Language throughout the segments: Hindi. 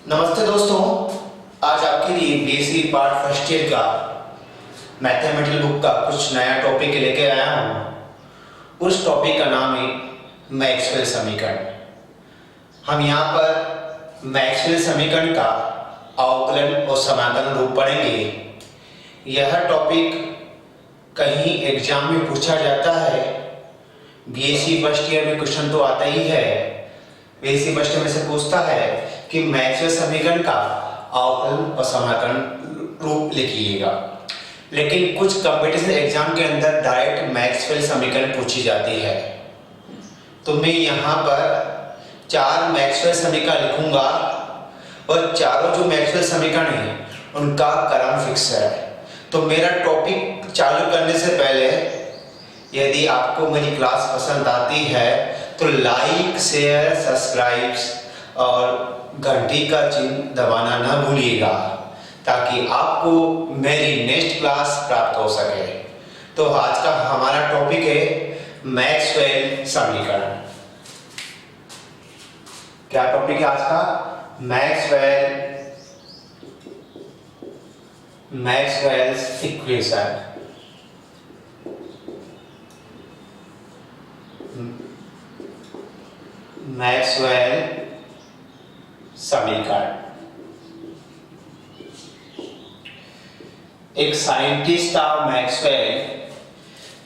नमस्ते दोस्तों, आज आपके लिए बीएससी पार्ट फर्स्ट ईयर का मैथमेटिकल बुक का कुछ नया टॉपिक लेके आया हूँ। उस टॉपिक का नाम है मैक्सवेल समीकरण। हम यहाँ पर मैक्सवेल समीकरण का अवकलन और समाकलन रूप पढ़ेंगे। यह टॉपिक कहीं एग्जाम में पूछा जाता है। बीएससी फर्स्ट ईयर में क्वेश्चन तो आता ही है। बीएससी फर्स्ट ईयर में से पूछता है कि मैक्सवेल समीकरण का अवकलन और समाकलन रूप लिखिएगा। लेकिन कुछ कंपटीशन एग्जाम के अंदर डायरेक्ट मैक्सवेल समीकरण पूछी जाती है। तो मैं यहाँ पर 4 मैक्सवेल समीकरण लिखूंगा और चारों जो मैक्सवेल समीकरण हैं उनका क्रम फिक्स है। तो मेरा टॉपिक चालू करने से पहले यदि आपको मेरी क्लास पसंद आती है तो लाइक, शेयर, सब्सक्राइब और घंटी का चिन्ह दबाना ना भूलिएगा ताकि आपको मेरी नेक्स्ट क्लास प्राप्त हो सके। तो आज का हमारा टॉपिक है मैक्सवेल समीकरण। क्या टॉपिक है आज का? Maxwell's equation. मैक्सवेल समीकरण। एक साइंटिस्ट था मैक्सवेल,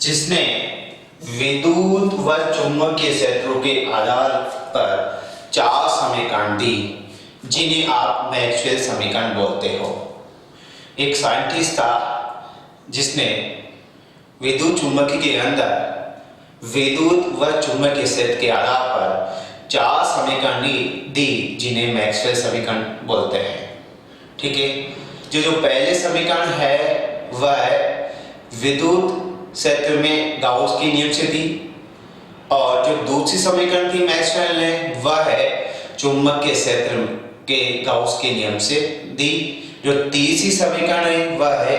जिसने विद्युत व चुंबकीय क्षेत्रों के आधार पर 4 समीकरण दी, जिन्हें आप मैक्सवेल समीकरण बोलते हो। एक साइंटिस्ट था जिसने विद्युत चुंबकीय के अंदर विद्युत व चुंबकीय क्षेत्र के आधार पर 4 समीकरण दी, जिन्हें मैक्सवेल समीकरण बोलते हैं। ठीक है। जो पहले समीकरण है वह विद्युत क्षेत्र में गाउस के नियम से दी, और जो दूसरी समीकरण थी मैक्सवेल ने वह है चुंबकीय क्षेत्र के गाउस के नियम से दी। जो तीसरी समीकरण है वह है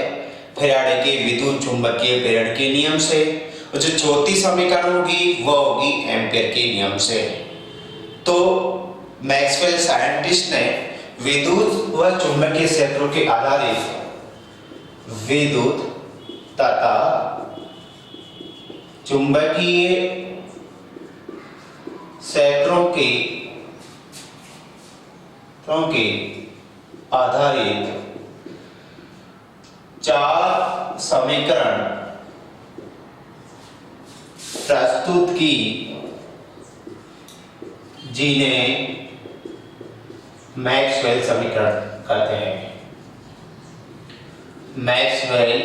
फैराडे के विद्युत चुंबकीय प्रेरण के नियम से, और जो चौथी समीकरण होगी वह होगी एम्पीयर के नियम से। तो मैक्सवेल साइंटिस्ट ने विद्युत व चुंबकीय क्षेत्रों के आधारित विद्युत तथा चुंबकीय क्षेत्रों के आधारित 4 समीकरण प्रस्तुत की, जिन्हें मैक्सवेल समीकरण कहते हैं। मैक्सवेल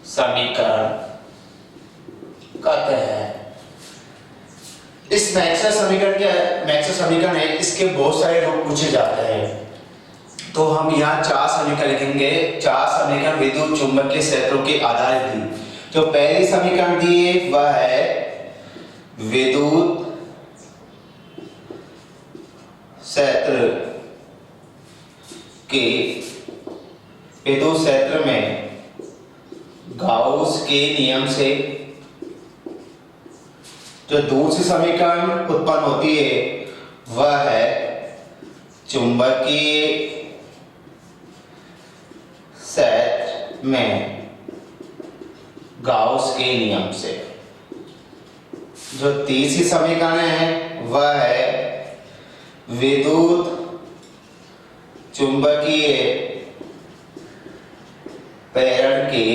समीकरण कहते हैं। इस मैक्सवेल समीकरण है, इसके बहुत सारे रूप पूछे जाते हैं। तो हम यहाँ 4 समीकरण लिखेंगे। 4 समीकरण विद्युत चुंबकीय क्षेत्रों के आधारित दी। जो पहली समीकरण दी है वह है विद्युत क्षेत्र में गाउस के नियम से। जो दूसरी समीकरण उत्पन्न होती है वह है चुंबकीय क्षेत्र में गाउस के नियम से। जो तीसरी समीकरण है वह है विद्युत चुंबकीय प्रेरण के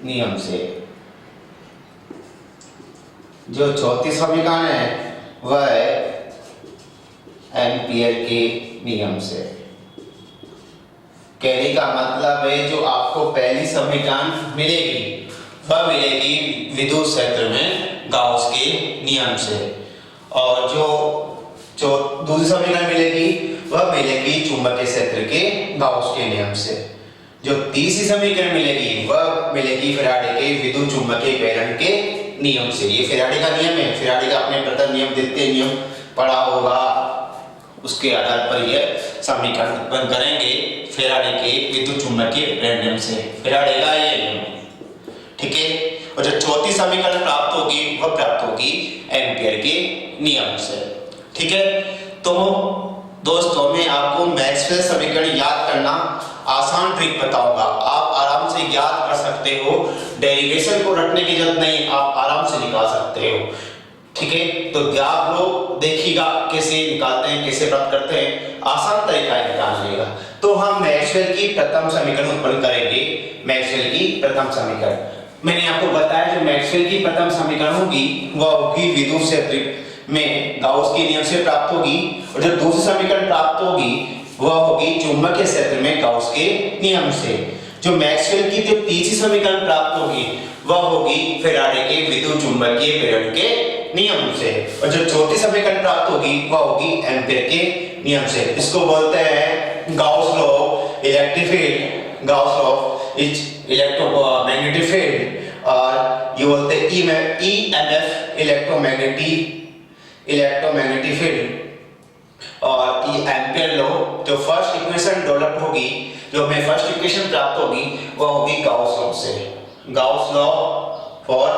नियम से। जो चौथी समीकरण है वह है एम्पीयर के नियम से। कहने का मतलब है जो आपको पहली समीकरण मिलेगी वह मिलेगी विद्युत क्षेत्र में गाउस के नियम से, और जो दूसरी समीकरण मिलेगी वह मिलेगी चुंबकीय क्षेत्र के गाउस के नियम से। जो तीसरी समीकरण मिलेगी वह मिलेगी फैराडे के विद्युत चुंबकीय प्रेरण के नियम से। ये फैराडे का नियम है। फैराडे का आपने प्रथम नियम, द्वितीय नियम पढ़ा होगा, उसके आधार पर यह समीकरण उत्पन्न करेंगे फैराडे के विद्युत चुंबकीय प्रेरण नियम से। फैराडे का ये नियम, ठीक है। और जो चौथी समीकरण प्राप्त होगी वह प्राप्त होगी एम्पीयर के नियम से। ठीक है। तो दोस्तों मैं आपको मैक्सवेल समीकरण याद करना आसान ट्रिक बताऊंगा। आप आराम से याद कर सकते हो, डेरिवेशन को रटने की जरूरत नहीं, आप आराम से निकाल सकते हो। ठीक है, तो आप लोग देखिएगा कैसे निकालते हैं, कैसे प्राप्त करते हैं, आसान तरीका है निकालने का। तो हम मैक्सवेल की प्रथम समीकरण उत्पन्न करेंगे। मैक्सवेल की प्रथम समीकरण मैंने आपको बताया, जो मैक्सवेल की प्रथम समीकरण होगी वह होगी विद्युत क्षेत्र में गाउस के नियम से प्राप्त होगी, और जो दूसरी समीकरण प्राप्त होगी वह होगी चुंबकीय क्षेत्र में गाउस के नियम से। जो मैक्सवेल की जो तीसरी समीकरण प्राप्त होगी वह होगी फैराडे के विद्युत चुंबकीय प्रेरण के नियम से, और जो चौथी समीकरण प्राप्त होगी वह होगी एम्पीयर के नियम से। इसको बोलते हैं Gauss law of electric field, Gauss law of electromagnetic field, और ये बोलते हैं ईएमएफ इलेक्ट्रोमैग्नेटिक फील्ड, और ये एम्पीयर लॉ। जो फर्स्ट इक्वेशन डेवलप होगी, जो हमें फर्स्ट इक्वेशन प्राप्त होगी वह होगी गाउस लॉ से, Gauss law for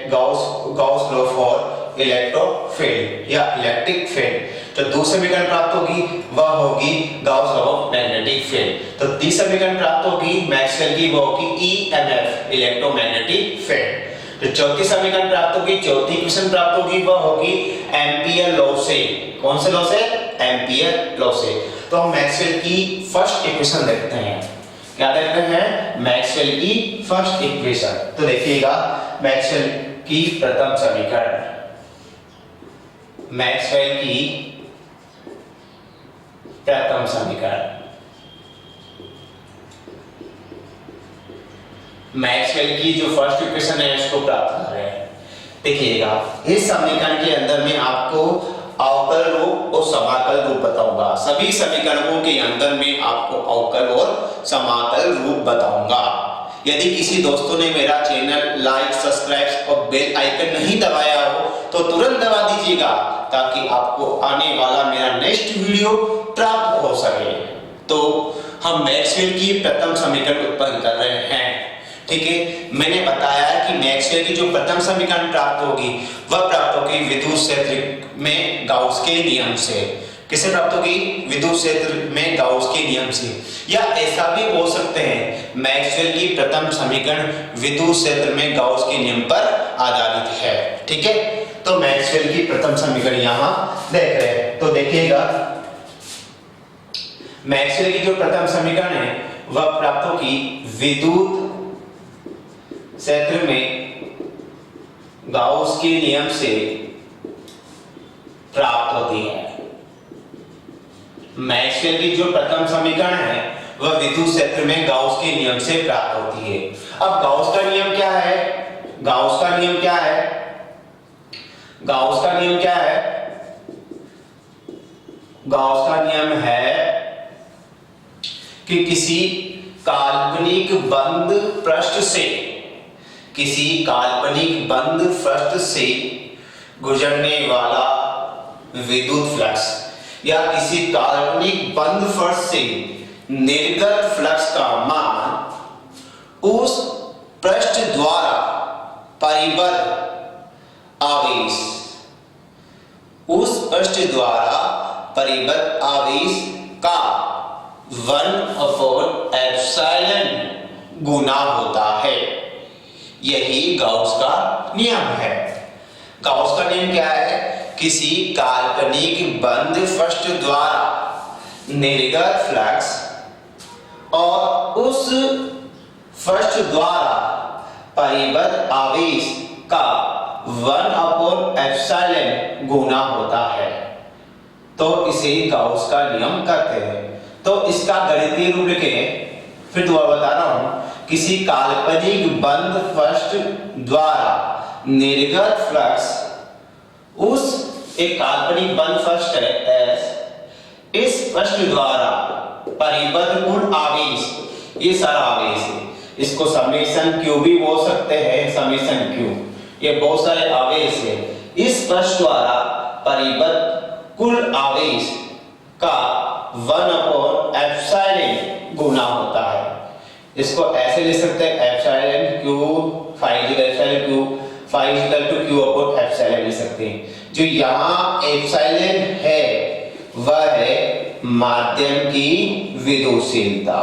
Gauss law for electro field या इलेक्ट्रिक फील्ड। जो दूसरी समीकरण प्राप्त होगी वह होगी Gauss law of magnetic field. तो तीसरी समीकरण प्राप्त होगी मैक्सवेल की, वह होगी ईएमएफ इलेक्ट्रोमैग्नेटिक फील्ड। जो चौथी समीकरण प्राप्त होगी, चौथी इक्वेशन प्राप्त होगी वह होगी एम्पीयर लॉ से। कौन से लॉ से? एम्पीयर लॉ से। तो हम मैक्सवेल की फर्स्ट इक्वेशन देखते हैं। क्या देखते हैं? मैक्सवेल की फर्स्ट इक्वेशन। तो देखिएगा मैक्सवेल की प्रथम समीकरण, मैक्सवेल की प्रथम समीकरण, मैक्सवेल की जो फर्स्ट इक्वेशन है उसको प्राप्त कर रहे हैं। देखिएगा इस समीकरण के अंदर में आपको अवकल रूप और समाकल रूप बताऊंगा। सभी समीकरणों के अंदर में आपको अवकल और समाकल रूप बताऊंगा। यदि किसी दोस्तों ने मेरा चैनल लाइक, सब्सक्राइब और बेल आइकन नहीं दबाया हो तो तुरंत दबा दीजिएगा, ताकि आपको आने वाला मेरा नेक्स्ट वीडियो प्राप्त हो सके। तो हम मैक्सवेल की प्रथम समीकरण उत्पन्न कर रहे हैं। ठीक है, मैंने बताया कि मैक्सवेल की जो प्रथम समीकरण प्राप्त होगी वह प्राप्त होगी विद्युत क्षेत्र में गाउस के नियम से। किससे प्राप्त होगी? विद्युत क्षेत्र में गाउस के नियम से। या ऐसा भी बोल सकते हैं मैक्सवेल की प्रथम समीकरण विद्युत क्षेत्र में गाउस के नियम पर आधारित है। ठीक है, तो मैक्सवेल की प्रथम समीकरण यहां देख रहे हैं। तो देखिएगा मैक्सवेल की जो प्रथम समीकरण है वह प्राप्त होगी विद्युत क्षेत्र में गाउस के नियम से प्राप्त होती है। मैक्सवेल की जो प्रथम समीकरण है वह विद्युत क्षेत्र में गाउस के नियम से प्राप्त होती है। अब गाउस का नियम क्या है? गाउस का नियम क्या है? गाउस का नियम क्या है? गाउस का नियम है कि किसी काल्पनिक बंद पृष्ठ से, किसी काल्पनिक बंद पृष्ठ से गुजरने वाला विद्युत फ्लक्स या किसी काल्पनिक बंद पृष्ठ से निर्गत फ्लक्स का मान उस पृष्ठ द्वारा परिबद्ध आवेश, उस पृष्ठ द्वारा परिबद्ध आवेश का 1/ε गुना होता है। यही गाउस का नियम है। गाउस का नियम क्या है? किसी काल्पनिक बंद पृष्ठ द्वारा निर्गत फ्लक्स और उस पृष्ठ द्वारा परिबद्ध आवेश का 1/ε गुना होता है। तो इसे गाउस का नियम कहते हैं। तो इसका गणितीय रूप लिखें, फिर दोबारा बता रहा हूं। किसी काल्पनिक बंद पृष्ठ द्वारा निर्गत फ्लक्स, उस एक काल्पनिक बंद पृष्ठ है S, इस पृष्ठ द्वारा परिबद्ध कुल आवेश, ये सारा आवेश है, इसको समेशन क्यू भी बोल सकते हैं, समेशन क्यू, ये बहुत सारे आवेश है। इस पृष्ठ द्वारा परिबद्ध कुल आवेश का 1/ε गुना होता है। इसको ऐसे लिख सकते हैं epsilon Q, epsilon Q, q/ε लिख सकते हैं। जो यहाँ एप्सिलॉन है वह है माध्यम की विद्युतशीलता।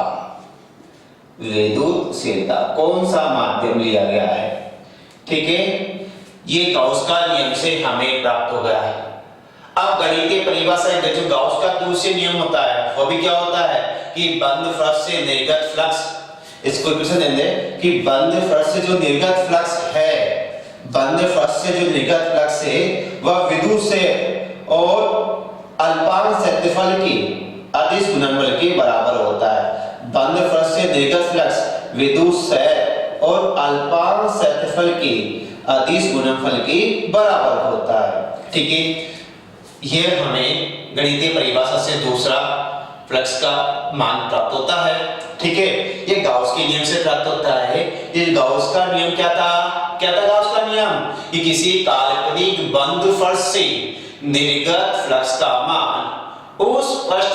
विद्युतशीलता कौन सा माध्यम लिया गया है, ठीक है, ये गाउस का नियम से हमें प्राप्त हो गया है। अब गणितीय परिभाषा जो गाउस का दूसरा नियम होता है वो भी क्या होता है कि बंद फ्लक्स से निर्गत फ्लक्स, इसको इक्वेशन देंगे कि बंद फ्लक्स से जो निर्गत फ्लक्स है, बंद फ्लक्स से जो निर्गत फ्लक्स है वह विद्युत से और अल्पांश क्षेत्रफल की अदिश गुणनफल के बराबर होता है। बंद फ्लक्स से निर्गत फ्लक्स विद्युत से और अल्पांश क्षेत्रफल की अदिश गुणनफल के बराबर होता है, ठीक है। यह हमें गणितीय परिभाषा से दूसरा फ्लक्स का मान प्राप्त होता है, ठीक है। ये गाउस के नियम से प्राप्त होता है। ये गाउस का नियम क्या था गाउस का नियम कि किसी काल्पनिक बंद फ्लक्स से निर्गत फ्लक्स का मान उस पृष्ठ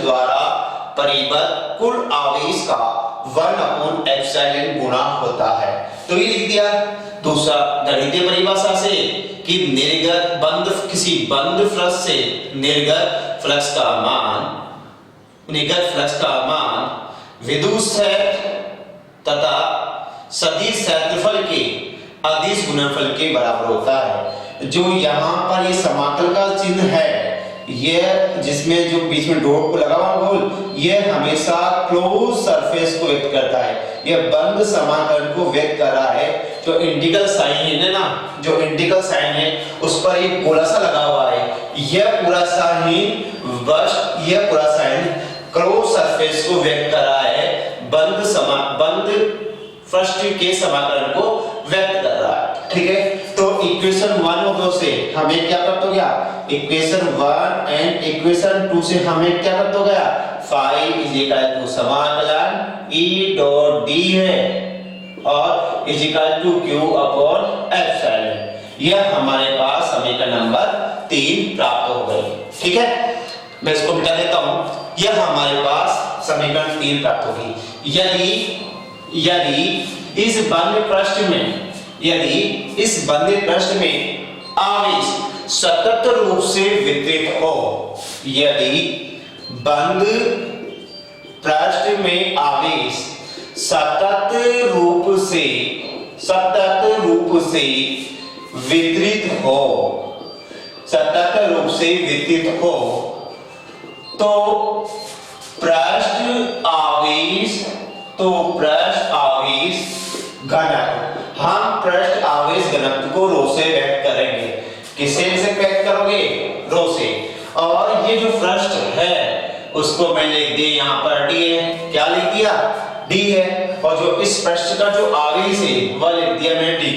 द्वारा परिबद्ध कुल आवेश का 1/ε गुणा होता है। तो ये लिख दिया दूसरा गणितीय परिभाषा से कि किसी बंद फ्लक्स से निर्गत फ्लक्स का मान विद्युत क्षेत्र तथा सदिश क्षेत्रफल के अदिश गुणनफल के बराबर होता है। जो यहाँ पर ये समाकल का चिन्ह है, यह जिसमें जो बीच में डॉट को लगा हुआ गोल, यह हमेशा क्लोज सरफेस को व्यक्त करता है। यह बंद समाकलन को व्यक्त कर रहा है। जो इंटीग्रल साइन है ना, जो इंटीग्रल साइन है उस पर एक गोला सा लगा हुआ है। यह पूरा साइन क्लोज सरफेस को व्यक्त कर रहा है, बंद पृष्ठ के समाकलन को व्यक्त कर रहा है, ठीक है। तो इक्वेशन 1 और 2 से हमें क्या प्राप्त हो गया, इक्वेशन 1 एंड इक्वेशन 2 से हमें क्या प्राप्त हो गया, phi इज इक्वल टू समाकलन E डॉट d है और is equal to q upon epsilon. यह हमारे पास समीकरण नंबर 3 प्राप्त हो गई, ठीक है। मैं इसको मिटा देता हूं। यह हमारे पास समीकरण 3 प्राप्त होगी। यदि इस बंद पृष्ठ में आवेश सतत रूप से वितरित हो, यदि बंद पृष्ठ में आवेश सतत रूप से वितरित हो, तो पृष्ठ आवेश घनत्व, हम पृष्ठ आवेश घनत्व को रो से व्यक्त करेंगे। किससे से व्यक्त करोगे, रो से। और ये जो पृष्ठ है उसको मैं लिख दिया यहाँ पर d है, क्या लिख दिया, d है। और जो इस पृष्ठ का जो आवेश है वह लिख दिया मैंने dq।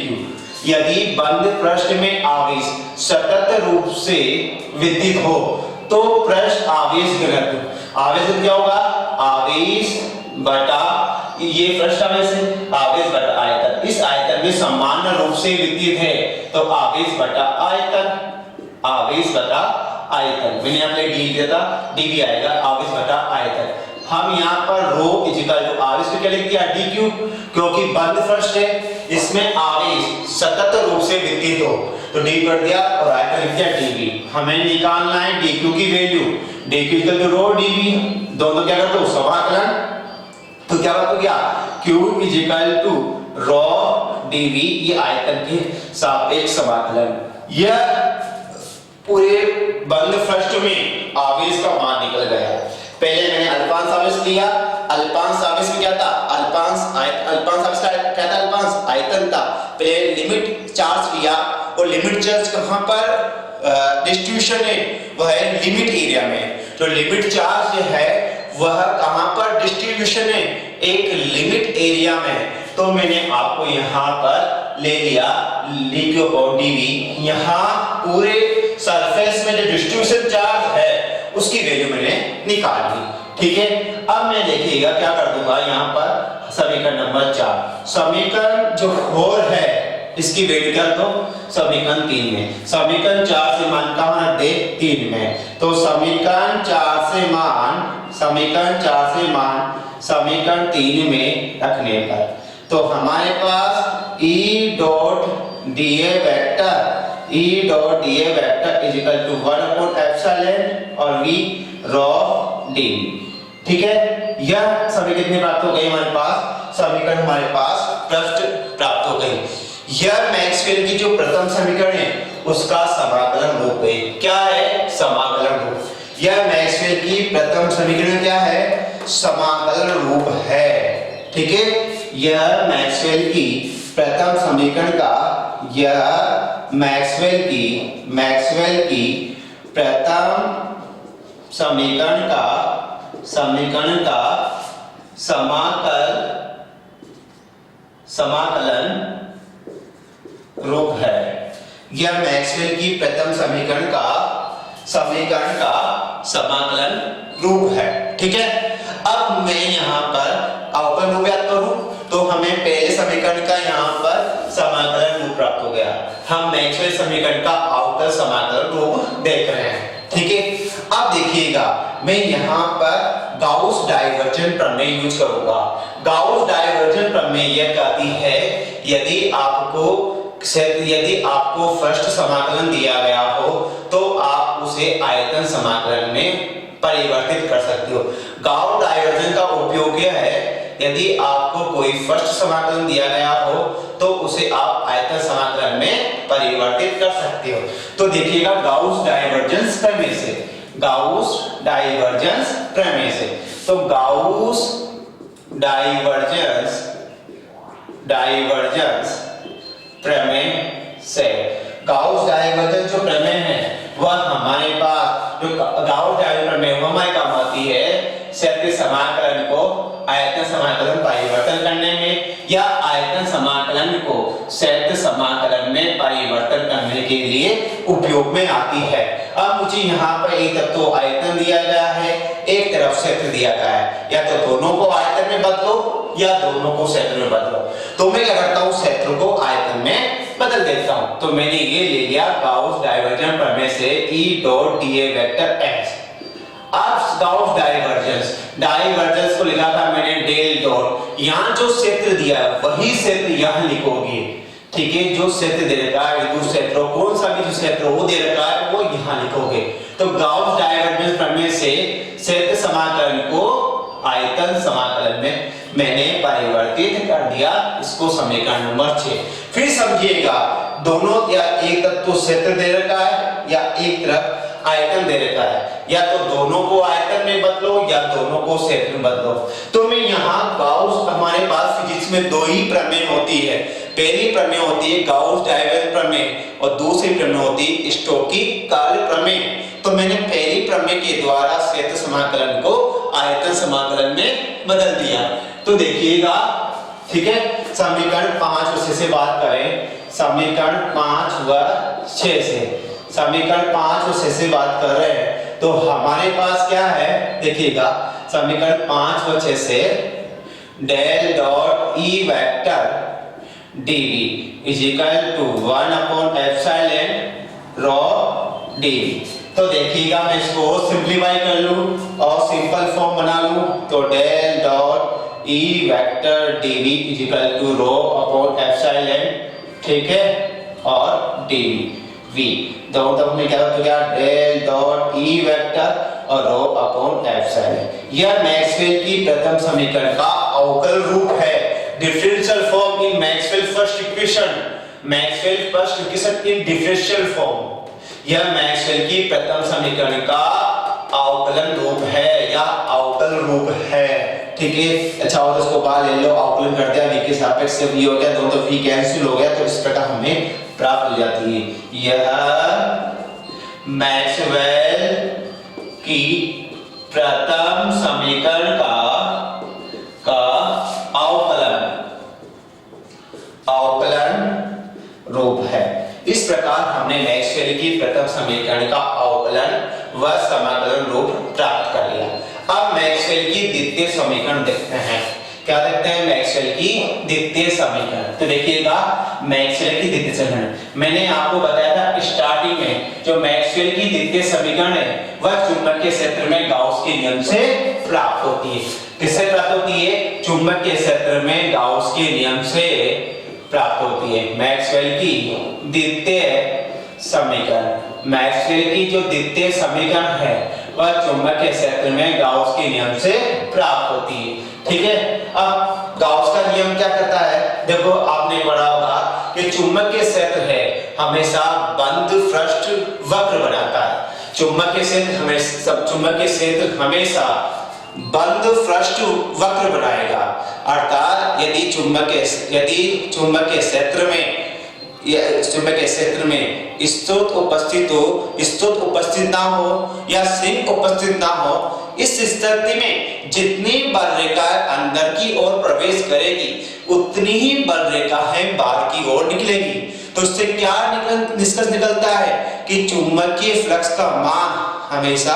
यदि बंद पृष्ठ में आवेश सतत रूप से वितरित हो तो पृष्ठ आवेश घनत्व, आवेश क्या होगा, आवेश बटा ये पृष्ठ आवेश है, आवेश बटा आयतन। इस आयतन में समान रूप से वितरित है तो आवेश बटा आयतन। मैंने यहाँ पे डी दिया था, डी भी आएगा, आवेश बटा आयतन। हम यहाँ पर रो इज इक्वल टू आवेश को क्या लिख दिया, dq, क्योंकि बंद पृष्ठ है, इसमें आवेश सतत रूप से वितरित हो तो d कर दिया और आयतन लिख दिया dv। हमें निकालना है dq की value, dq equal to rho dv, दोनों क्या कर दो समाकलन, तो क्या बात हो गया, q is equal to rho dv, ये आयतन के सापेक्ष समाकलन। यह पूरे बंद पृष्ठ में आवेश का मान निकल गया। पहले मैंने अल्पांश आवेश लिया, अल्पांश आवेश में क्या था, अल्पांश आवेश क्या था, अल्पांश आयतन था। पहले लिमिट चार्ज लिया और लिमिट चार्ज कहां पर डिस्ट्रीब्यूशन है, वह है लिमिट एरिया में। तो लिमिट चार्ज है वह कहां पर डिस्ट्रीब्यूशन है, एक लिमिट एरिया में। तो मैंने आपको यहां पर ले लिया dq और dv, यहां पूरे सरफेस में जो डिस्ट्रीब्यूशन चार्ज है उसकी वैल्यू मैंने निकाल ली, ठीक है। अब मैं देखिएगा क्या कर दूंगा, यहाँ पर समीकरण नंबर 4, समीकरण जो 4 है इसकी वैल्यू क्या दो, समीकरण 3 में। समीकरण 4 से मान कहां रख दे, 3 में। तो समीकरण 4 से मान समीकरण 3 में रखने पर तो हमारे पास E dot dA vector e dot d a vector is equal to 1 upon epsilon और वी रॉ डी। ठीक है, यह सभी कितनी प्राप्त हो गई हमारे पास, समीकरण हमारे पास प्राप्त हो गई। यह मैक्सवेल की जो प्रथम समीकरण है उसका समाकलन रूप है। क्या है, समाकलन रूप। यह मैक्सवेल की प्रथम समीकरण क्या है, समाकलन रूप है। ठीक है, यह मैक्सवेल की प्रथम समीकरण का, यह मैक्सवेल की प्रथम समीकरण का समाकलन रूप है। यह मैक्सवेल की प्रथम समीकरण का समाकलन रूप है। ठीक है, अब मैं यहाँ पर अवकलन रूप याद करूं तो हमें पहले समीकरण का यहाँ पर समाकलन रूप प्राप्त हो गया। हम मैक्सवेल समीकरण का अवकल समाकलन रूप देख रहे हैं। ठीक है, अब देखिएगा मैं यहाँ पर गाउस डाइवर्जेंट प्रमेय यूज करूंगा। गाउस डाइवर्जेंट प्रमेय यह कहती है यदि आपको फर्स्ट समाकलन दिया गया हो तो आप उसे आयतन समाकलन में परिवर्तित कर सकते हो। गाउस डाइवर्जेंट का उपयोग यह है यदि आपको कोई फर्स्ट समाकलन दिया गया हो तो उसे आप आयतन समाकलन में परिवर्तित कर सकते हो। तो देखिएगा गाउस डाइवर्जेंस प्रमेय से, गाउस डाइवर्जेंस प्रमेय से, तो गाउस डाइवर्जेंस प्रमेय से, गाउस डाइवर्जेंस जो प्रमेय है वह हमारे पास, जो गाउस डाइवर्जेंस प्रमेय हमारे काम आती है सतह समाकलन को आयतन समाकलन परिवर्तन करने में या आयतन समाकलन को सतह समाकलन में परिवर्तन करने के लिए उपयोग में आती है। अब मुझे यहाँ पर एक तरफ तो आयतन दिया गया है, एक तरफ क्षेत्र दिया गया है, या तो दोनों को आयतन में बदलो या दोनों को क्षेत्र में बदलो। तो मैं क्या करता हूँ, क्षेत्र को आयतन में बदल देता हूँ। तो मैंने ये ले लिया गाउस डाइवर्जेंस प्रमेय से E dot dA vector x। अब गाउस डाइवर्जेंस को लिखा था मैंने डेल डॉट, यहाँ जो क्षेत्र दिया है वही क्षेत्र यहाँ लिखोगे। ठीक है, जो क्षेत्र दे रखा है विद्युत क्षेत्र कौन सा भी जो क्षेत्र वो दे रखा है वो यहाँ लिखोगे। तो गाउस डाइवर्जेंस प्रमेय से क्षेत्र समाकलन को आयतन समाकलन में मैंने परिवर्तित कर दिया। इसको समीकरण नंबर 6। फिर समझिएगा दोनों, या एक तरफ तो क्षेत्र दे रखा है या एक तरफ आयतन दे रखा है, या तो दोनों को आयतन में बदलो या दोनों को क्षेत्र में बदलो। तो मैं यहाँ गाउस, हमारे पास फिजिक्स में दो ही प्रमेय होती है। पहली प्रमेय होती है गाउस डाइवर्जेंस प्रमेय और दूसरी प्रमेय होती है स्टोक्की कार्य प्रमेय। तो मैंने पहली प्रमेय के द्वारा क्षेत्र समाकलन को आयतन समाकलन में बदल दिया। तो देखिएगा, ठीक है, समीकरण 5 और 6 से बात करें, समीकरण 5 व 6 से, समीकरण 5 और 6 से बात कर रहे हैं तो हमारे पास क्या है, देखिएगा समीकरण 5 व 6 से del dot E vector dV is equal to 1 upon epsilon rho dV। तो देखिएगा मैं इसको सिंपलीफाई कर लूं और सिंपल फॉर्म बना लूं तो del dot E vector dV is equal to rho upon epsilon, ठीक है, और dV दोनों तरफ में क्या होता है डेल डॉट E वेक्टर और रॉ अपॉन एप्सिलॉन। यह मैक्सवेल की प्रथम समीकरण का अवकल रूप है। Differential form in Maxwell first equation, Maxwell first equation in differential form. यह मैक्सवेल की प्रथम समीकरण का अवकलन रूप है या अवकल रूप है। ठीक है, अच्छा और इसको बाहर ले लो, अवकलन कर दिया v के सापेक्ष से v हो गया, दोनों तो v कैंसिल हो गया, तो इस प्रकार हमें प्राप्त हो जाती है यह मैक्सवेल की प्रथम समीकरण का अवकलन रूप है। इस प्रकार हमने मैक्सवेल की प्रथम समीकरण का अवकलन व समाकलन रूप प्राप्त कर लिया। अब मैक्सवेल की द्वितीय समीकरण देखते हैं। क्या देखते हैं, मैक्सवेल की द्वितीय समीकरण। तो देखिएगा मैक्सवेल की द्वितीय समीकरण मैंने आपको बताया था स्टार्टिंग में, जो मैक्सवेल की द्वितीय समीकरण है वह चुंबकीय क्षेत्र में गाउस के नियम से प्राप्त होती है। किससे प्राप्त होती है, चुंबकीय क्षेत्र में गाउस के नियम से प्राप्त होती है। मैक्सवेल की द्वितीय समीकरण। मैक्सवेल की जो द्वितीय समीकरण है वह चुंबकीय क्षेत्र में गाउस के नियम से प्राप्त होती है। ठीक है, अब गाउस का नियम क्या कहता है? देखो आपने पढ़ा होगा कि चुंबकीय क्षेत्र है हमेशा बंद पृष्ठ वक्र बनाता है। चुंबकीय क्षेत्र हमेशा बंद पृष्ठ वक्र बनाएगा। अर्थात यदि चुंबकीय क्षेत्र में स्रोत उपस्थित ना हो या सिंक उपस्थित ना हो, इस स्थिति में जितनी बल रेखाएं अंदर की ओर प्रवेश करेगी उतनी ही बल रेखाएं बाहर की ओर निकलेगी। तो इससे क्या निष्कर्ष निकलता है कि चुंबकीय फ्लक्स का मान हमेशा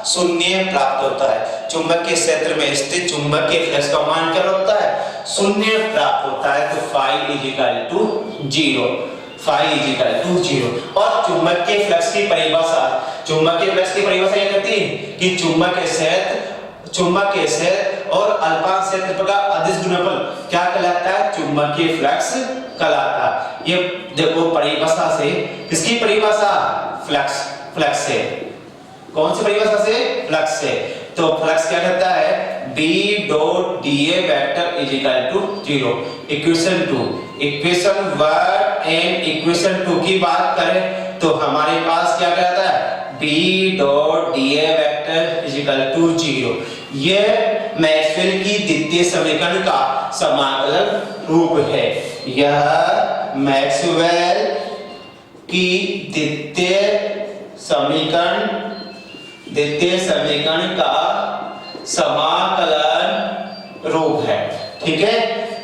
शून्य प्राप्त होता है। चुंबकीय क्षेत्र में स्थित चुंबकीय फ्लक्स का मान क्या होता है? शून्य प्राप्त होता है। तो फाई इक्वल टू 0। और चुंबकीय फ्लक्स की परिभाषा क्या कहती है कि चुंबकीय क्षेत्र और अल्पा क्षेत्र का अदिश गुणनफल क्या कहलाता है? चुंबकीय फ्लक्स कहलाता है। ये देखो परिभाषा से, किसकी परिभाषा? फ्लक्स से। कौन सी परिभाषा से? फ्लक्स से। तो फ्लक्स क्या कहता है? B dot dA vector is equal to 0। Equation 1 and equation 2 की बात करें तो हमारे पास क्या कहता है? B dot dA vector is equal to 0। यह मैक्सवेल की द्वितीय समीकरण का समाकलन रूप है। यह मैक्सवेल की द्वितीय समीकरण का समाकलन रूप है। ठीक है,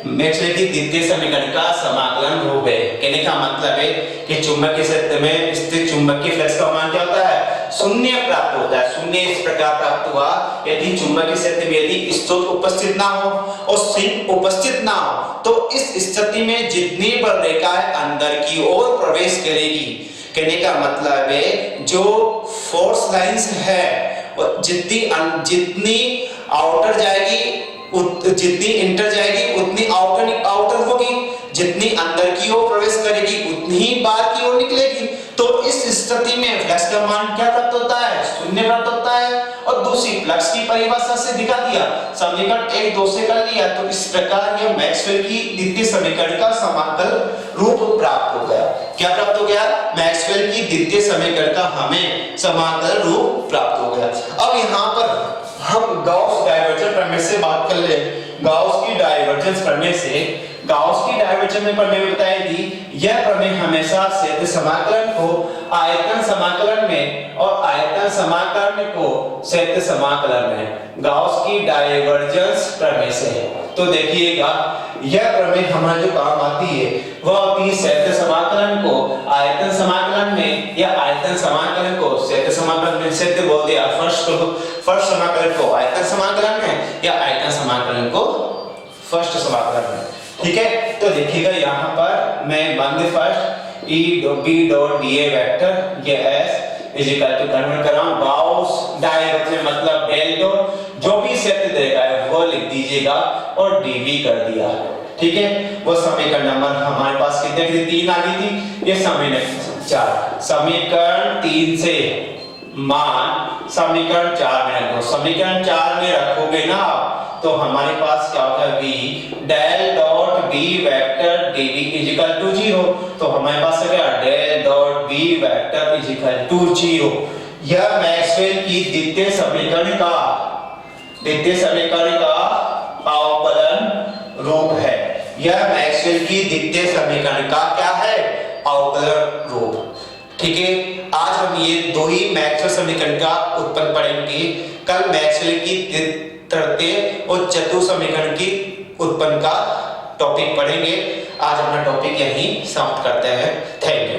मैक्सवेल की द्वितीय समीकरण का समाकलन रूप है। कहने का मतलब है कि चुंबकीय क्षेत्र में स्थित चुंबकीय फ्लक्स का मान क्या होता है? शून्य प्राप्त होता है। शून्य इस प्रकार प्राप्त हुआ यदि चुंबकीय क्षेत्र में यदि स्रोत उपस्थित ना हो और सिंक उपस्थित ना हो, तो इस स्थिति में जितनी बल रेखाएं अंदर की ओर प्रवेश करेगी, कहने का मतलब है जो फोर्स लाइंस है जितनी आउटर जाएगी जितनी इंटर जाएगी उतनी आउटर होगी, जितनी अंदर की ओर प्रवेश करेगी उतनी ही बाहर की ओर निकलेगी। तो इस स्थिति में फ्लक्स का मान क्या प्राप्त होता है? शून्य प्राप्त होता है। और दूसरी फ्लक्स की परिभाषा से दिखा दिया, समीकरण 1 2 से कर लिया। तो इस प्रकार यह मैक्सवेल की द्वितीय समीकरण का समाकल रूप प्राप्त हो गया। क्या प्राप्त हो गया? मैक्सवेल की द्वितीय समीकरण का हमें समाकल रूप प्राप्त हो गया। अब यहाँ पर हम गाउस डाइवर्जेंस प्रमेय से बात कर ले। गाउस की डाइवर्जेंस प्रमेय में बताया कि यह प्रमेय हमेशा क्षेत्र समाकलन को आयतन समाकलन में और आयतन समाकलन को क्षेत्र समाकलन में गाउस की डाइवर्जेंस प्रमेय से है। तो देखिएगा यह प्रमेय हमारे जो काम आती है वह होती है क्षेत्र समाकलन को आयतन समाकलन में या आयतन समाकलन को क्षेत्र समाकलन में। क्षेत्र बोल दिया फर्स्ट समाकलन को आयतन समाकलन में या आयतन समाकलन को फर्स्ट समाकलन में। ठीक है, तो देखिएगा यहाँ पर मैं बंद first B dot dA vector ये S is equal to convert कर रहा हूँ गाउस डाइवर्जेंस मतलब डेल डॉट जो भी क्षेत्र देगा है वो लिख दीजिएगा और dV कर दिया। ठीक है, वो समीकरण नंबर हमारे पास कितने की 3 आ गई थी, ये समीकरण 4। समीकरण 3 से मान समीकरण 4 में रखो। समीकरण 4 में रखोगे ना तो हमारे पास क्या होगा? V del dot B vector dV is equal to 0। तो हमारे पास क्या del dot B vector is equal to 0। यह मैक्सवेल की द्वितीय समीकरण का अवकलन रूप है। यह मैक्सवेल की द्वितीय समीकरण का क्या है? अवकलन रूप। ठीक है, आज हम ये दो ही मैक्सवेल समीकरण का उत्पन्न पढ़ेंगे। कल मैक्सवेल की तृतीय और चतुर्थ समीकरण की उत्पन्न का टॉपिक पढ़ेंगे। आज अपना टॉपिक यहीं समाप्त करते हैं। Thank you.